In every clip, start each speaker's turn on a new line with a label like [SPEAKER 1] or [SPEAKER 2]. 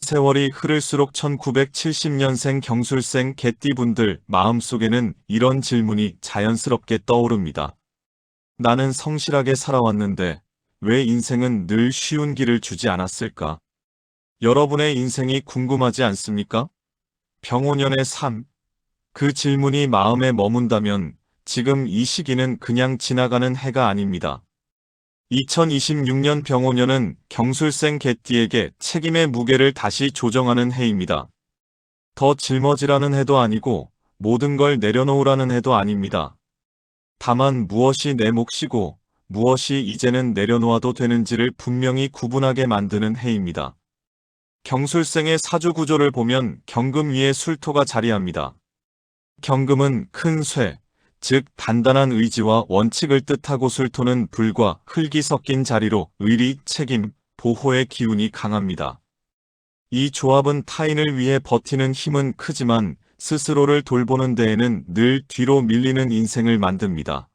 [SPEAKER 1] 세월이 흐를수록 1970년생 경술생 개띠분들 마음속에는 이런 질문이 자연스럽게 떠오릅니다. 나는 성실하게 살아왔는데 왜 인생은 늘 쉬운 길을 주지 않았을까? 여러분의 인생이 궁금하지 않습니까? 병오년의 삶. 그 질문이 마음에 머문다면 지금 이 시기는 그냥 지나가는 해가 아닙니다. 2026년 병오년은 경술생 개띠에게 책임의 무게를 다시 조정하는 해입니다. 더 짊어지라는 해도 아니고 모든 걸 내려놓으라는 해도 아닙니다. 다만 무엇이 내 몫이고 무엇이 이제는 내려놓아도 되는지를 분명히 구분하게 만드는 해입니다. 경술생의 사주 구조를 보면 경금 위에 술토가 자리합니다. 경금은 큰 쇠, 즉 단단한 의지와 원칙을 뜻하고 술토는 불과 흙이 섞인 자리로 의리, 책임, 보호의 기운이 강합니다. 이 조합은 타인을 위해 버티는 힘은 크지만 스스로를 돌보는 데에는 늘 뒤로 밀리는 인생을 만듭니다.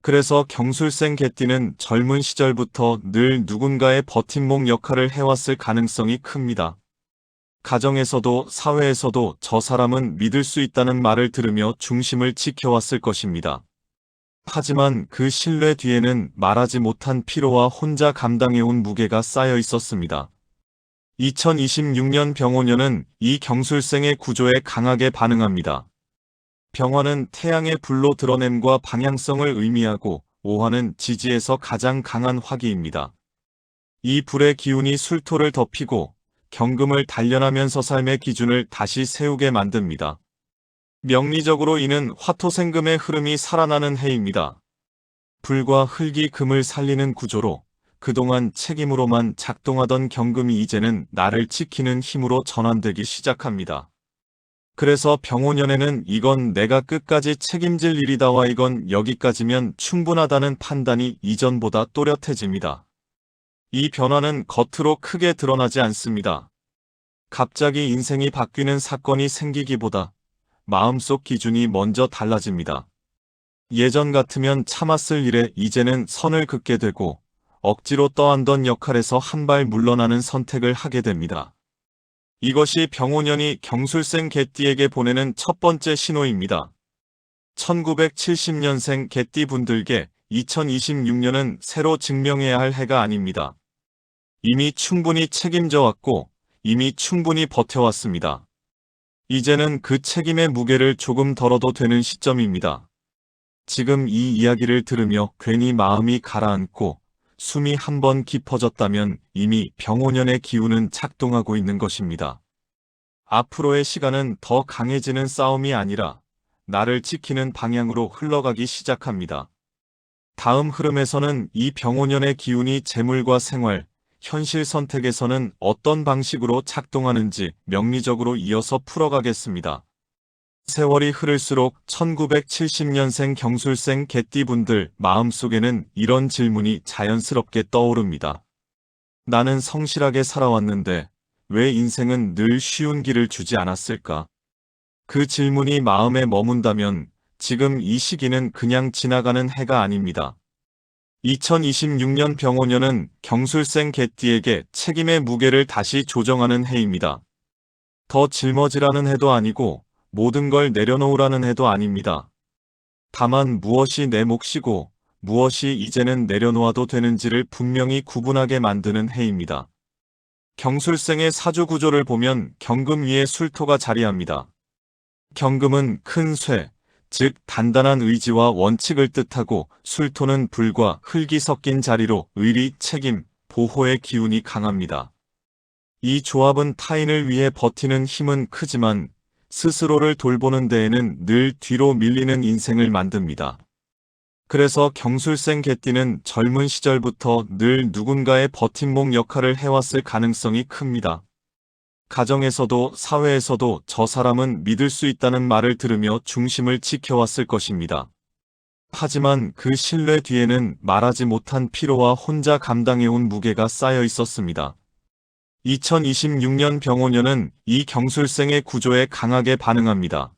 [SPEAKER 1] 그래서 경술생 개띠는 젊은 시절부터 늘 누군가의 버팀목 역할을 해왔을 가능성이 큽니다. 가정에서도 사회에서도 저 사람은 믿을 수 있다는 말을 들으며 중심을 지켜왔을 것입니다. 하지만 그 신뢰 뒤에는 말하지 못한 피로와 혼자 감당해온 무게가 쌓여 있었습니다. 2026년 병오년은 이 경술생의 구조에 강하게 반응합니다. 병화는 태양의 불로 드러냄과 방향성을 의미하고 오화는 지지에서 가장 강한 화기입니다. 이 불의 기운이 술토를 덮이고 경금을 단련하면서 삶의 기준을 다시 세우게 만듭니다. 명리적으로 이는 화토생금의 흐름이 살아나는 해입니다. 불과 흙이 금을 살리는 구조로 그동안 책임으로만 작동하던 경금이 이제는 나를 지키는 힘으로 전환되기 시작합니다. 그래서 병오년에는 이건 내가 끝까지 책임질 일이다와 이건 여기까지면 충분하다는 판단이 이전보다 또렷해집니다. 이 변화는 겉으로 크게 드러나지 않습니다. 갑자기 인생이 바뀌는 사건이 생기기보다 마음속 기준이 먼저 달라집니다. 예전 같으면 참았을 일에 이제는 선을 긋게 되고 억지로 떠안던 역할에서 한 발 물러나는 선택을 하게 됩니다. 이것이 병오년이 경술생 개띠에게 보내는 첫 번째 신호입니다. 1970년생 개띠분들께 2026년은 새로 증명해야 할 해가 아닙니다. 이미 충분히 책임져 왔고 이미 충분히 버텨왔습니다. 이제는 그 책임의 무게를 조금 덜어도 되는 시점입니다. 지금 이 이야기를 들으며 괜히 마음이 가라앉고 숨이 한번 깊어졌다면 이미 병오년의 기운은 작동하고 있는 것입니다. 앞으로의 시간은 더 강해지는 싸움이 아니라 나를 지키는 방향으로 흘러가기 시작합니다. 다음 흐름에서는 이 병오년의 기운이 재물과 생활, 현실 선택에서는 어떤 방식으로 작동하는지 명리적으로 이어서 풀어가겠습니다. 세월이 흐를수록 1970년생 경술생 개띠분들 마음속에는 이런 질문이 자연스럽게 떠오릅니다. 나는 성실하게 살아왔는데 왜 인생은 늘 쉬운 길을 주지 않았을까? 그 질문이 마음에 머문다면 지금 이 시기는 그냥 지나가는 해가 아닙니다. 2026년 병오년은 경술생 개띠에게 책임의 무게를 다시 조정하는 해입니다. 더 짊어지라는 해도 아니고 모든 걸 내려놓으라는 해도 아닙니다. 다만 무엇이 내 몫이고 무엇이 이제는 내려놓아도 되는지를 분명히 구분하게 만드는 해입니다. 경술생의 사주 구조를 보면 경금 위에 술토가 자리합니다. 경금은 큰 쇠, 즉 단단한 의지와 원칙을 뜻하고 술토는 불과 흙이 섞인 자리로 의리, 책임, 보호의 기운이 강합니다. 이 조합은 타인을 위해 버티는 힘은 크지만 스스로를 돌보는 데에는 늘 뒤로 밀리는 인생을 만듭니다. 그래서 경술생 개띠는 젊은 시절부터 늘 누군가의 버팀목 역할을 해왔을 가능성이 큽니다. 가정에서도 사회에서도 저 사람은 믿을 수 있다는 말을 들으며 중심을 지켜왔을 것입니다. 하지만 그 신뢰 뒤에는 말하지 못한 피로와 혼자 감당해온 무게가 쌓여 있었습니다. 2026년 병오년은 이 경술생의 구조에 강하게 반응합니다.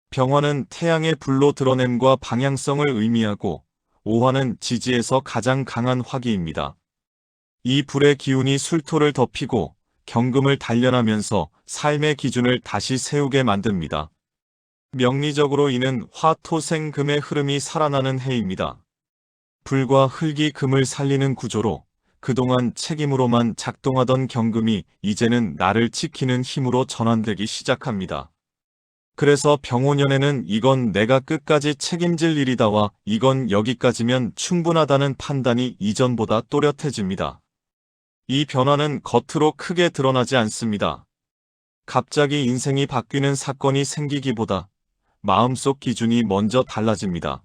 [SPEAKER 1] 병화는 태양의 불로 드러냄과 방향성을 의미하고 오화는 지지에서 가장 강한 화기입니다. 이 불의 기운이 술토를 덮이고 경금을 단련하면서 삶의 기준을 다시 세우게 만듭니다. 명리적으로 이는 화토생금의 흐름이 살아나는 해입니다. 불과 흙이 금을 살리는 구조로 그동안 책임으로만 작동하던 경금이 이제는 나를 지키는 힘으로 전환되기 시작합니다. 그래서 병오년에는 이건 내가 끝까지 책임질 일이다와 이건 여기까지면 충분하다는 판단이 이전보다 또렷해집니다. 이 변화는 겉으로 크게 드러나지 않습니다. 갑자기 인생이 바뀌는 사건이 생기기보다 마음속 기준이 먼저 달라집니다.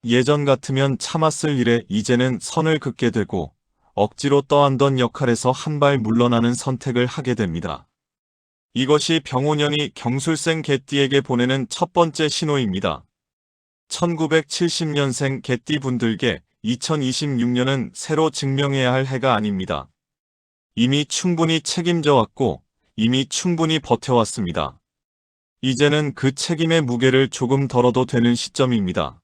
[SPEAKER 1] 예전 같으면 참았을 일에 이제는 선을 긋게 되고 억지로 떠안던 역할에서 한 발 물러나는 선택을 하게 됩니다. 이것이 병오년이 경술생 개띠에게 보내는 첫 번째 신호입니다. 1970년생 개띠분들께 2026년은 새로 증명해야 할 해가 아닙니다. 이미 충분히 책임져 왔고 이미 충분히 버텨왔습니다. 이제는 그 책임의 무게를 조금 덜어도 되는 시점입니다.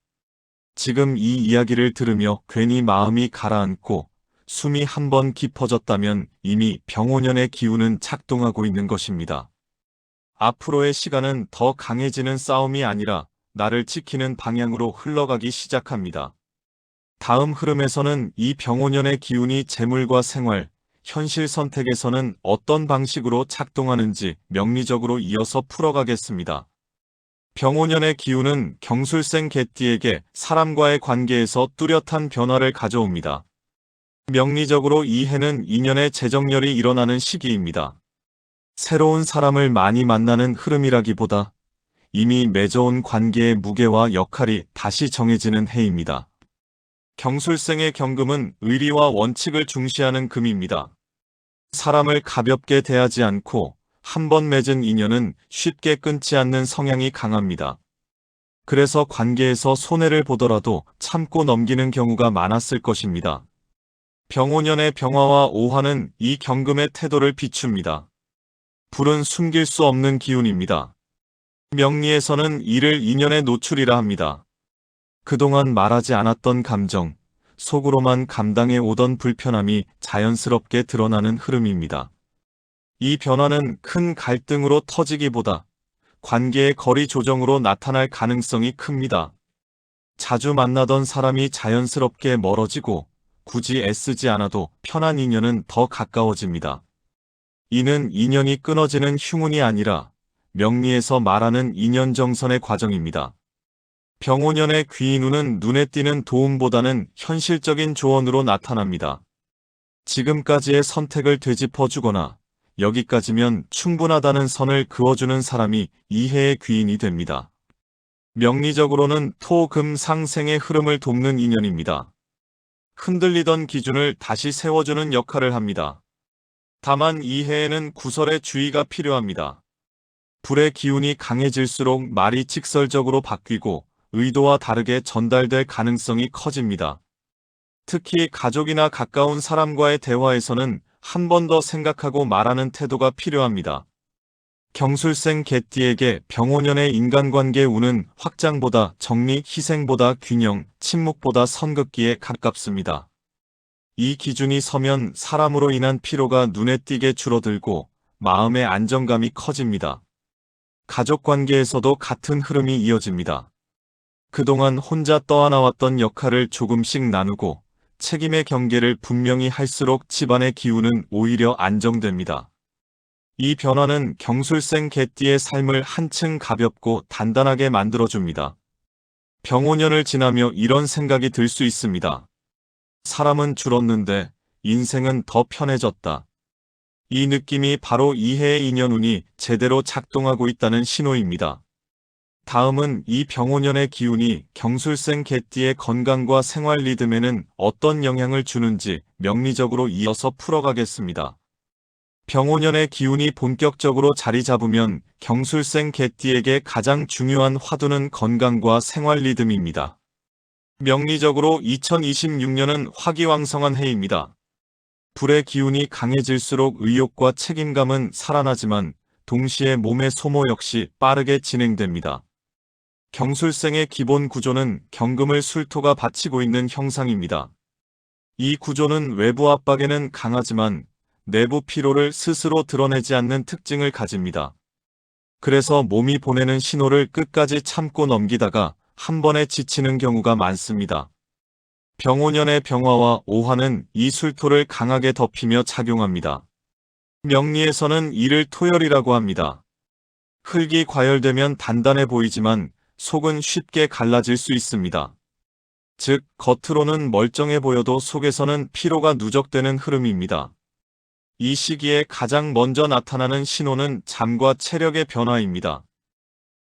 [SPEAKER 1] 지금 이 이야기를 들으며 괜히 마음이 가라앉고 숨이 한번 깊어졌다면 이미 병오년의 기운은 작동하고 있는 것입니다. 앞으로의 시간은 더 강해지는 싸움이 아니라 나를 지키는 방향으로 흘러가기 시작합니다. 다음 흐름에서는 이 병오년의 기운이 재물과 생활, 현실 선택에서는 어떤 방식으로 작동하는지 명리적으로 이어서 풀어가겠습니다. 병오년의 기운은 경술생 개띠에게 사람과의 관계에서 뚜렷한 변화를 가져옵니다. 명리적으로 이 해는 인연의 재정렬이 일어나는 시기입니다. 새로운 사람을 많이 만나는 흐름이라기보다 이미 맺어온 관계의 무게와 역할이 다시 정해지는 해입니다. 경술생의 경금은 의리와 원칙을 중시하는 금입니다. 사람을 가볍게 대하지 않고 한 번 맺은 인연은 쉽게 끊지 않는 성향이 강합니다. 그래서 관계에서 손해를 보더라도 참고 넘기는 경우가 많았을 것입니다. 병오년의 병화와 오화는 이 경금의 태도를 비춥니다. 불은 숨길 수 없는 기운입니다. 명리에서는 이를 인연의 노출이라 합니다. 그동안 말하지 않았던 감정, 속으로만 감당해 오던 불편함이 자연스럽게 드러나는 흐름입니다. 이 변화는 큰 갈등으로 터지기보다 관계의 거리 조정으로 나타날 가능성이 큽니다. 자주 만나던 사람이 자연스럽게 멀어지고 굳이 애쓰지 않아도 편한 인연은 더 가까워집니다. 이는 인연이 끊어지는 흉운이 아니라 명리에서 말하는 인연정선의 과정입니다. 병오년의 귀인운은 눈에 띄는 도움보다는 현실적인 조언으로 나타납니다. 지금까지의 선택을 되짚어주거나 여기까지면 충분하다는 선을 그어주는 사람이 이 해의 귀인이 됩니다. 명리적으로는 토, 금, 상생의 흐름을 돕는 인연입니다. 흔들리던 기준을 다시 세워주는 역할을 합니다. 다만 이 해에는 구설의 주의가 필요합니다. 불의 기운이 강해질수록 말이 직설적으로 바뀌고 의도와 다르게 전달될 가능성이 커집니다. 특히 가족이나 가까운 사람과의 대화에서는 한 번 더 생각하고 말하는 태도가 필요합니다. 경술생 개띠에게 병오년의 인간관계 운은 확장보다 정리, 희생보다 균형, 침묵보다 선긋기에 가깝습니다. 이 기준이 서면 사람으로 인한 피로가 눈에 띄게 줄어들고 마음의 안정감이 커집니다. 가족관계에서도 같은 흐름이 이어집니다. 그동안 혼자 떠안아왔던 역할을 조금씩 나누고 책임의 경계를 분명히 할수록 집안의 기운은 오히려 안정됩니다. 이 변화는 경술생 개띠의 삶을 한층 가볍고 단단하게 만들어줍니다. 병오년을 지나며 이런 생각이 들 수 있습니다. 사람은 줄었는데 인생은 더 편해졌다. 이 느낌이 바로 이 해의 인연운이 제대로 작동하고 있다는 신호입니다. 다음은 이 병오년의 기운이 경술생 개띠의 건강과 생활 리듬에는 어떤 영향을 주는지 명리적으로 이어서 풀어가겠습니다. 병오년의 기운이 본격적으로 자리 잡으면 경술생 개띠에게 가장 중요한 화두는 건강과 생활 리듬입니다. 명리적으로 2026년은 화기왕성한 해입니다. 불의 기운이 강해질수록 의욕과 책임감은 살아나지만 동시에 몸의 소모 역시 빠르게 진행됩니다. 경술생의 기본 구조는 경금을 술토가 받치고 있는 형상입니다. 이 구조는 외부 압박에는 강하지만 내부 피로를 스스로 드러내지 않는 특징을 가집니다. 그래서 몸이 보내는 신호를 끝까지 참고 넘기다가 한 번에 지치는 경우가 많습니다. 병오년의 병화와 오화는 이 술토를 강하게 덮이며 작용합니다. 명리에서는 이를 토열이라고 합니다. 흙이 과열되면 단단해 보이지만 속은 쉽게 갈라질 수 있습니다. 즉, 겉으로는 멀쩡해 보여도 속에서는 피로가 누적되는 흐름입니다. 이 시기에 가장 먼저 나타나는 신호는 잠과 체력의 변화입니다.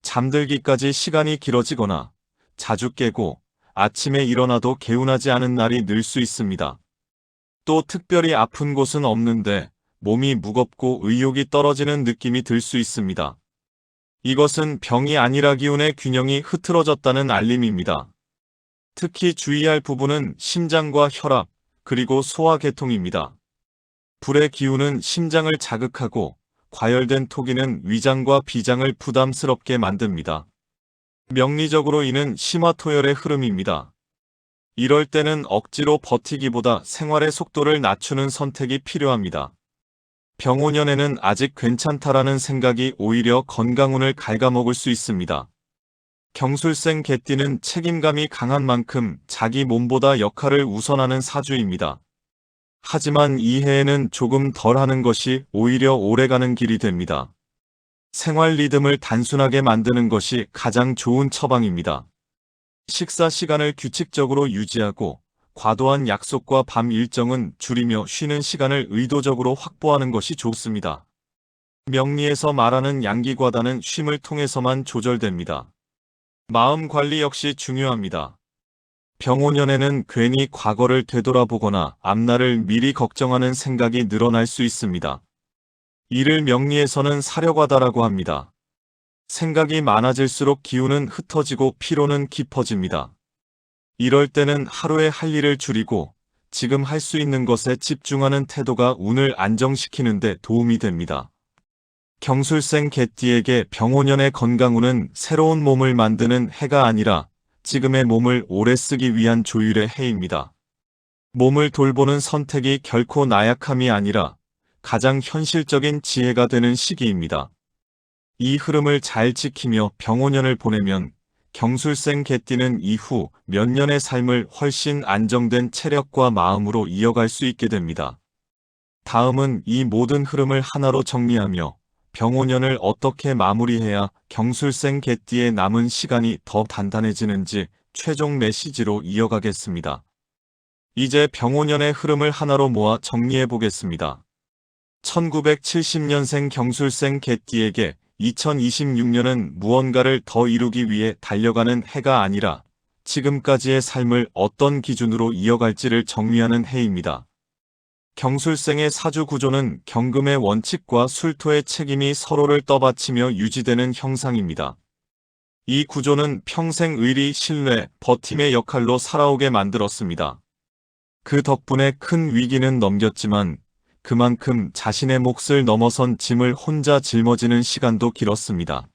[SPEAKER 1] 잠들기까지 시간이 길어지거나 자주 깨고 아침에 일어나도 개운하지 않은 날이 늘 수 있습니다. 또 특별히 아픈 곳은 없는데 몸이 무겁고 의욕이 떨어지는 느낌이 들 수 있습니다. 이것은 병이 아니라 기운의 균형이 흐트러졌다는 알림입니다. 특히 주의할 부분은 심장과 혈압, 그리고 소화계통입니다. 불의 기운은 심장을 자극하고 과열된 토기는 위장과 비장을 부담스럽게 만듭니다. 명리적으로 이는 심화토열의 흐름입니다. 이럴 때는 억지로 버티기보다 생활의 속도를 낮추는 선택이 필요합니다. 병오년에는 아직 괜찮다라는 생각이 오히려 건강운을 갉아먹을 수 있습니다. 경술생 개띠는 책임감이 강한 만큼 자기 몸보다 역할을 우선하는 사주입니다. 하지만 이 해에는 조금 덜 하는 것이 오히려 오래가는 길이 됩니다. 생활 리듬을 단순하게 만드는 것이 가장 좋은 처방입니다. 식사 시간을 규칙적으로 유지하고 과도한 약속과 밤 일정은 줄이며 쉬는 시간을 의도적으로 확보하는 것이 좋습니다. 명리에서 말하는 양기과다는 쉼을 통해서만 조절됩니다. 마음 관리 역시 중요합니다. 병오년에는 괜히 과거를 되돌아보거나 앞날을 미리 걱정하는 생각이 늘어날 수 있습니다. 이를 명리에서는 사려과다라고 합니다. 생각이 많아질수록 기운은 흩어지고 피로는 깊어집니다. 이럴 때는 하루에 할 일을 줄이고 지금 할 수 있는 것에 집중하는 태도가 운을 안정시키는 데 도움이 됩니다. 경술생 개띠에게 병오년의 건강운은 새로운 몸을 만드는 해가 아니라 지금의 몸을 오래 쓰기 위한 조율의 해입니다. 몸을 돌보는 선택이 결코 나약함이 아니라 가장 현실적인 지혜가 되는 시기입니다. 이 흐름을 잘 지키며 병오년을 보내면 경술생 개띠는 이후 몇 년의 삶을 훨씬 안정된 체력과 마음으로 이어갈 수 있게 됩니다. 다음은 이 모든 흐름을 하나로 정리하며 병오년을 어떻게 마무리해야 경술생 개띠의 남은 시간이 더 단단해지는지 최종 메시지로 이어가겠습니다. 이제 병오년의 흐름을 하나로 모아 정리해 보겠습니다. 1970년생 경술생 개띠에게 2026년은 무언가를 더 이루기 위해 달려가는 해가 아니라 지금까지의 삶을 어떤 기준으로 이어갈지를 정리하는 해입니다. 경술생의 사주 구조는 경금의 원칙과 술토의 책임이 서로를 떠받치며 유지되는 형상입니다. 이 구조는 평생 의리, 신뢰, 버팀의 역할로 살아오게 만들었습니다. 그 덕분에 큰 위기는 넘겼지만 그만큼 자신의 몫을 넘어선 짐을 혼자 짊어지는 시간도 길었습니다.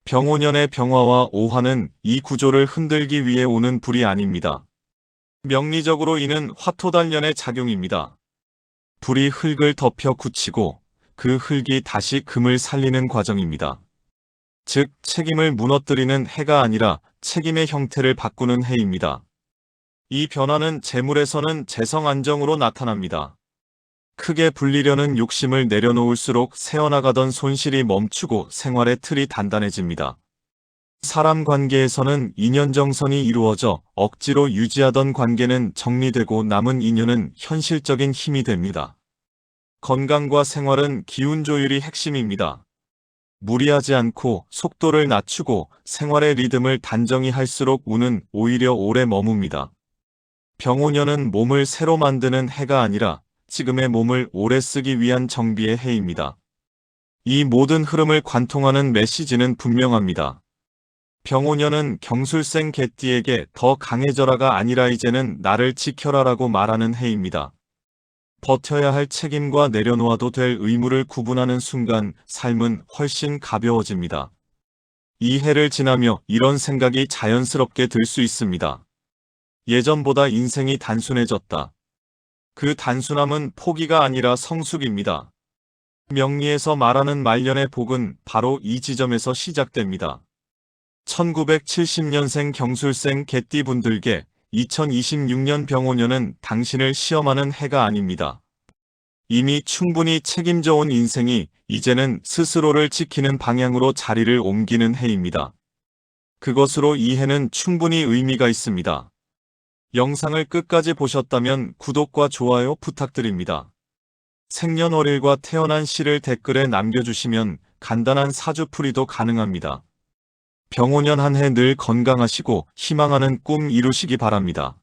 [SPEAKER 1] 병오년의 병화와 오화는 이 구조를 흔들기 위해 오는 불이 아닙니다. 명리적으로 이는 화토단련의 작용입니다. 불이 흙을 덮여 굳히고 그 흙이 다시 금을 살리는 과정입니다. 즉, 책임을 무너뜨리는 해가 아니라 책임의 형태를 바꾸는 해입니다. 이 변화는 재물에서는 재성 안정으로 나타납니다. 크게 불리려는 욕심을 내려놓을수록 새어나가던 손실이 멈추고 생활의 틀이 단단해집니다. 사람 관계에서는 인연 정선이 이루어져 억지로 유지하던 관계는 정리되고 남은 인연은 현실적인 힘이 됩니다. 건강과 생활은 기운 조율이 핵심입니다. 무리하지 않고 속도를 낮추고 생활의 리듬을 단정히 할수록 운은 오히려 오래 머뭅니다. 병오년은 몸을 새로 만드는 해가 아니라 지금의 몸을 오래 쓰기 위한 정비의 해입니다. 이 모든 흐름을 관통하는 메시지는 분명합니다. 병오년은 경술생 개띠에게 더 강해져라가 아니라 이제는 나를 지켜라라고 말하는 해입니다. 버텨야 할 책임과 내려놓아도 될 의무를 구분하는 순간 삶은 훨씬 가벼워집니다. 이 해를 지나며 이런 생각이 자연스럽게 들 수 있습니다. 예전보다 인생이 단순해졌다. 그 단순함은 포기가 아니라 성숙입니다. 명리에서 말하는 말년의 복은 바로 이 지점에서 시작됩니다. 1970년생 경술생 개띠분들께 2026년 병오년은 당신을 시험하는 해가 아닙니다. 이미 충분히 책임져 온 인생이 이제는 스스로를 지키는 방향으로 자리를 옮기는 해입니다. 그것으로 이 해는 충분히 의미가 있습니다. 영상을 끝까지 보셨다면 구독과 좋아요 부탁드립니다. 생년월일과 태어난 시를 댓글에 남겨주시면 간단한 사주풀이도 가능합니다. 병오년 한 해 늘 건강하시고 희망하는 꿈 이루시기 바랍니다.